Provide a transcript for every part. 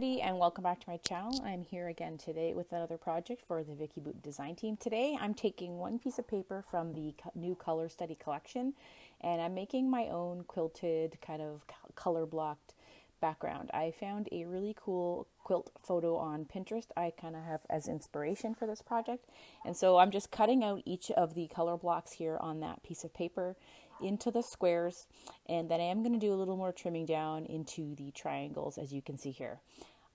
everybody, and welcome back to my channel. I'm here again today with another project for the Vicky Boot design team. Today I'm taking one piece of paper from the new color study collection, and I'm making my own quilted kind of color blocked background. I found a really cool quilt photo on Pinterest I kind of have as inspiration for this project, and so I'm just cutting out each of the color blocks here on that piece of paper into the squares, and then I am going to do a little more trimming down into the triangles, as you can see here.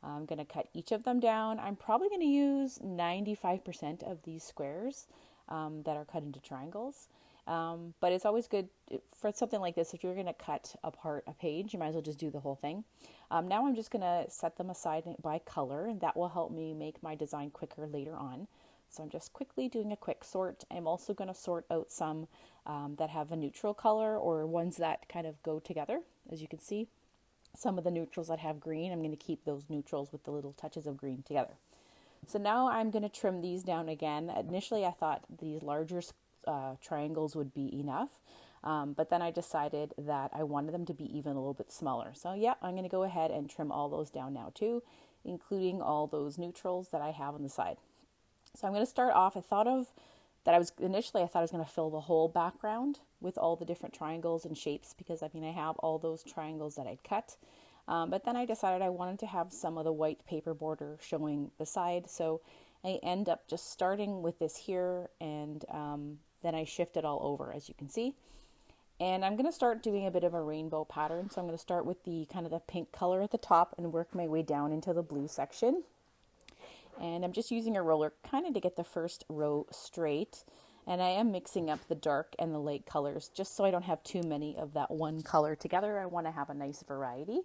I'm going to cut each of them down. I'm probably going to use 95% of these squares that are cut into triangles. But it's always good for something like this, if you're going to cut apart a page, you might as well just do the whole thing. Now I'm just going to set them aside by color, and that will help me make my design quicker later on. So I'm just quickly doing a quick sort. I'm also going to sort out some that have a neutral color, or ones that kind of go together. As you can see, some of the neutrals that have green, I'm going to keep those neutrals with the little touches of green together. So now I'm going to trim these down again. Initially I thought these larger triangles would be enough, but then I decided that I wanted them to be even a little bit smaller. So yeah, I'm going to go ahead and trim all those down now too, including all those neutrals that I have on the side. So I'm going to start off, I thought I was going to fill the whole background with all the different triangles and shapes, because I have all those triangles that I'd cut. But then I decided I wanted to have some of the white paper border showing the side. So I end up just starting with this here, and then I shift it all over, as you can see. And I'm going to start doing a bit of a rainbow pattern. So I'm going to start with the kind of the pink color at the top and work my way down into the blue section. And I'm just using a roller kind of to get the first row straight. And I am mixing up the dark and the light colors just so I don't have too many of that one color together. I want to have a nice variety.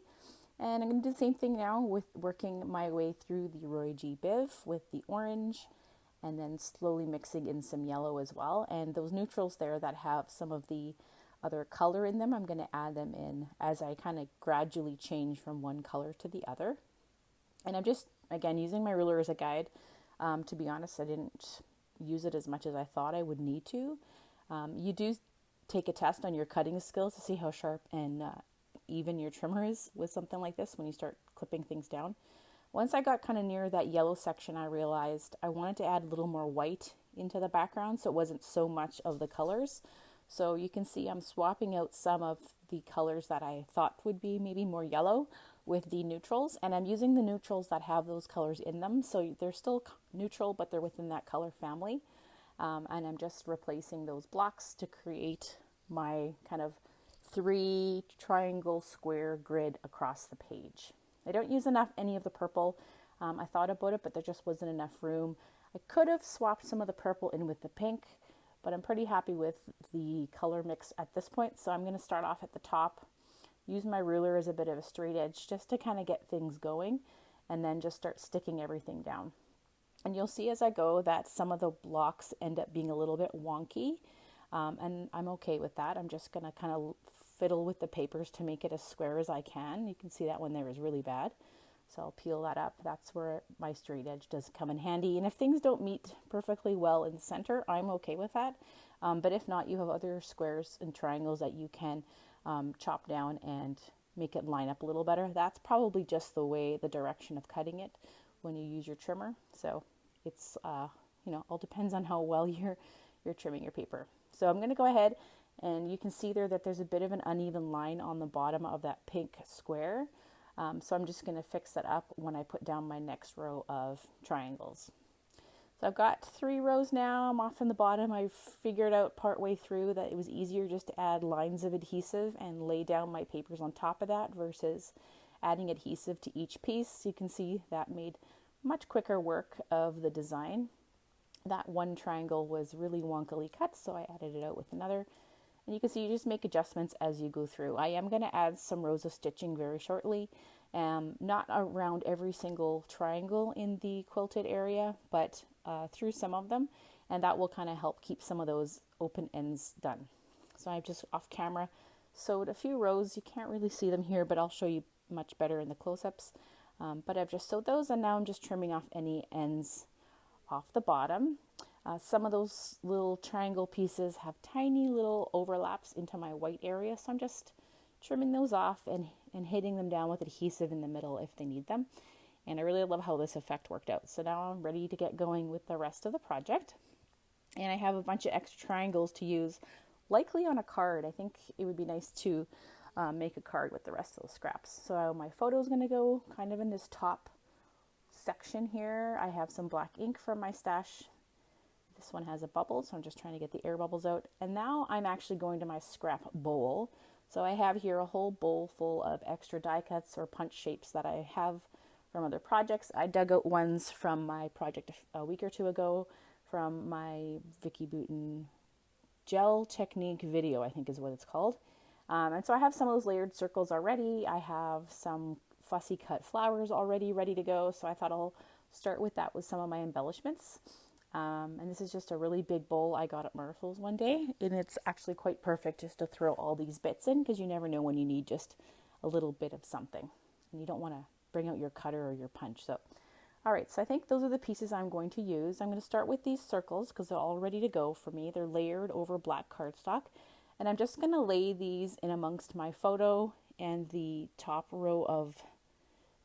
And I'm going to do the same thing now with working my way through the Roy G. Biv with the orange, and then slowly mixing in some yellow as well. And those neutrals there that have some of the other color in them, I'm going to add them in as I kind of gradually change from one color to the other. And I'm just, again, using my ruler as a guide. To be honest, I didn't use it as much as I thought I would need to. You do take a test on your cutting skills to see how sharp and even your trimmer is with something like this when you start clipping things down. Once I got kind of near that yellow section, I realized I wanted to add a little more white into the background so it wasn't so much of the colors. So you can see I'm swapping out some of the colors that I thought would be maybe more yellow with the neutrals, and I'm using the neutrals that have those colors in them, so they're still neutral but they're within that color family. And I'm just replacing those blocks to create my kind of 3 triangle square grid across the page. I don't use any of the purple. I thought about it, but there just wasn't enough room. I could have swapped some of the purple in with the pink, but I'm pretty happy with the color mix at this point. So I'm going to start off at the top, use my ruler as a bit of a straight edge just to kind of get things going, and then just start sticking everything down. And you'll see as I go that some of the blocks end up being a little bit wonky, and I'm okay with that. I'm just going to kind of fiddle with the papers to make it as square as I can. You can see that one there is really bad, so I'll peel that up. That's where my straight edge does come in handy. And if things don't meet perfectly well in the center, I'm okay with that. But if not, you have other squares and triangles that you can chop down and make it line up a little better. That's probably just the direction of cutting it when you use your trimmer. So it's all depends on how well you're trimming your paper. So I'm going to go ahead, and you can see there that there's a bit of an uneven line on the bottom of that pink square. So I'm just going to fix that up when I put down my next row of triangles. So I've got 3 rows now. I'm off in the bottom. I figured out partway through that it was easier just to add lines of adhesive and lay down my papers on top of that versus adding adhesive to each piece. You can see that made much quicker work of the design. That one triangle was really wonkily cut, so I added it out with another. And you can see you just make adjustments as you go through. I am going to add some rows of stitching very shortly. Not around every single triangle in the quilted area, but through some of them. And that will kind of help keep some of those open ends done. So I've just off camera sewed a few rows. You can't really see them here, but I'll show you much better in the close-ups. But I've just sewed those, and now I'm just trimming off any ends off the bottom. Some of those little triangle pieces have tiny little overlaps into my white area, so I'm just trimming those off and hitting them down with adhesive in the middle if they need them. And I really love how this effect worked out. So now I'm ready to get going with the rest of the project. And I have a bunch of extra triangles to use, likely on a card. I think it would be nice to make a card with the rest of the scraps. So my photo is going to go kind of in this top section here. I have some black ink from my stash. This one has a bubble, so I'm just trying to get the air bubbles out. And now I'm actually going to my scrap bowl. So I have here a whole bowl full of extra die cuts or punch shapes that I have from other projects. I dug out ones from my project a week or two ago from my Vicky Boutin gel technique video, I think is what it's called. And so I have some of those layered circles already. I have some fussy cut flowers already ready to go. So I thought I'll start with that with some of my embellishments. And this is just a really big bowl I got at Marshall's one day. And it's actually quite perfect just to throw all these bits in, because you never know when you need just a little bit of something. And you don't want to bring out your cutter or your punch. So, all right, so I think those are the pieces I'm going to use. I'm going to start with these circles because they're all ready to go for me. They're layered over black cardstock. And I'm just going to lay these in amongst my photo and the top row of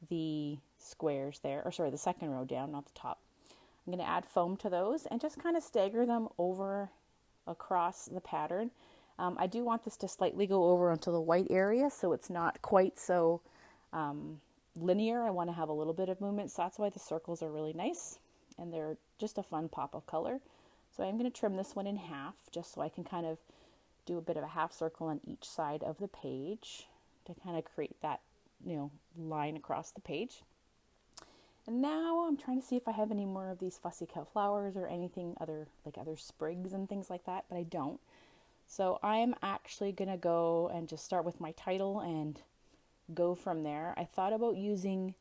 the squares there, or sorry, the second row down, not the top. I'm going to add foam to those and just kind of stagger them over across the pattern. I do want this to slightly go over onto the white area, so it's not quite so linear. I want to have a little bit of movement, so that's why the circles are really nice, and they're just a fun pop of color. So I'm going to trim this one in half just so I can kind of do a bit of a half circle on each side of the page to kind of create that, line across the page. And now I'm trying to see if I have any more of these fussy cut flowers or anything other, like other sprigs and things like that, but I don't. So I'm actually going to go and just start with my title and go from there. I thought about using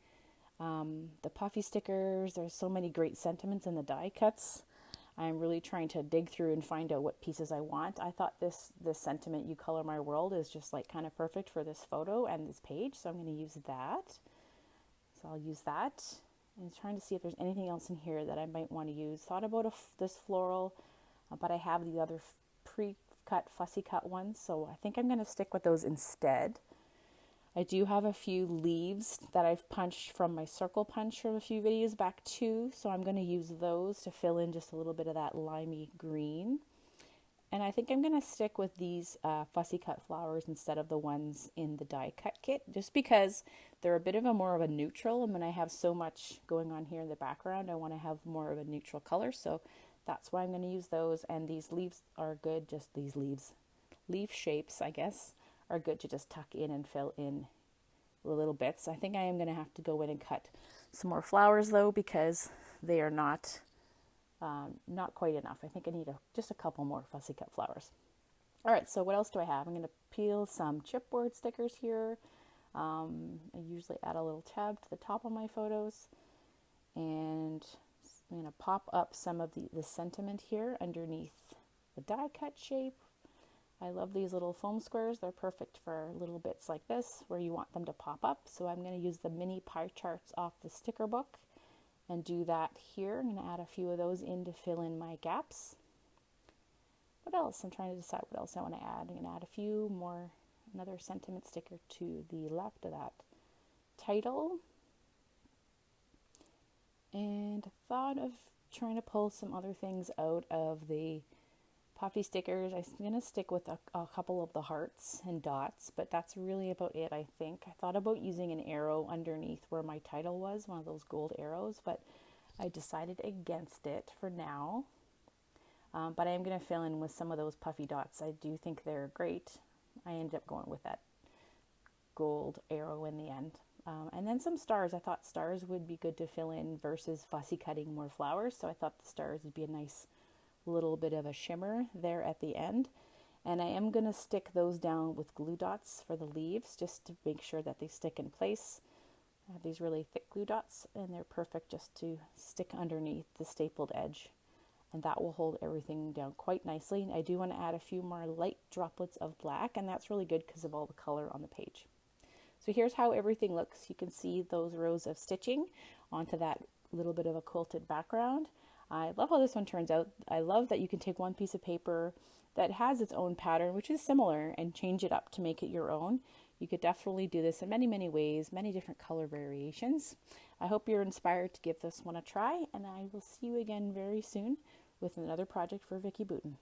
the puffy stickers. There's so many great sentiments in the die cuts. I'm really trying to dig through and find out what pieces I want. I thought this sentiment, "You Color My World," is just like kind of perfect for this photo and this page. So I'm going to use that. So I'll use that. And trying to see if there's anything else in here that I might want to use. Thought about this floral, but I have the other pre-cut, fussy cut ones. So I think I'm going to stick with those instead. I do have a few leaves that I've punched from my circle punch from a few videos back too. So I'm going to use those to fill in just a little bit of that limey green. And I think I'm going to stick with these fussy cut flowers instead of the ones in the die cut kit, just because they're a bit of a more of a neutral. And when I have so much going on here in the background, I want to have more of a neutral color. So that's why I'm going to use those. And these leaves are good, just these leaf shapes, I guess, are good to just tuck in and fill in the little bits. I think I am going to have to go in and cut some more flowers though, because they are not quite enough. I think I need just a couple more fussy cut flowers. All right, so what else do I have? I'm going to peel some chipboard stickers here. I usually add a little tab to the top of my photos, and I'm going to pop up some of the sentiment here underneath the die cut shape. I love these little foam squares. They're perfect for little bits like this where you want them to pop up. So I'm going to use the mini pie charts off the sticker book and do that here. I'm going to add a few of those in to fill in my gaps. What else? I'm trying to decide what else I want to add. I'm going to add a few more, another sentiment sticker to the left of that title. And I thought of trying to pull some other things out of the puffy stickers. I'm going to stick with a couple of the hearts and dots, but that's really about it, I think. I thought about using an arrow underneath where my title was, one of those gold arrows, but I decided against it for now. But I am going to fill in with some of those puffy dots. I do think they're great. I ended up going with that gold arrow in the end. And then some stars. I thought stars would be good to fill in versus fussy cutting more flowers, so I thought the stars would be a nice little bit of a shimmer there at the end. And I am going to stick those down with glue dots for the leaves just to make sure that they stick in place. I have these really thick glue dots and they're perfect just to stick underneath the stapled edge, and that will hold everything down quite nicely. I do want to add a few more light droplets of black, and that's really good because of all the color on the page. So here's how everything looks. You can see those rows of stitching onto that little bit of a quilted background. I love how this one turns out. I love that you can take one piece of paper that has its own pattern, which is similar, and change it up to make it your own. You could definitely do this in many, many ways, many different color variations. I hope you're inspired to give this one a try, and I will see you again very soon with another project for Vicky Booten.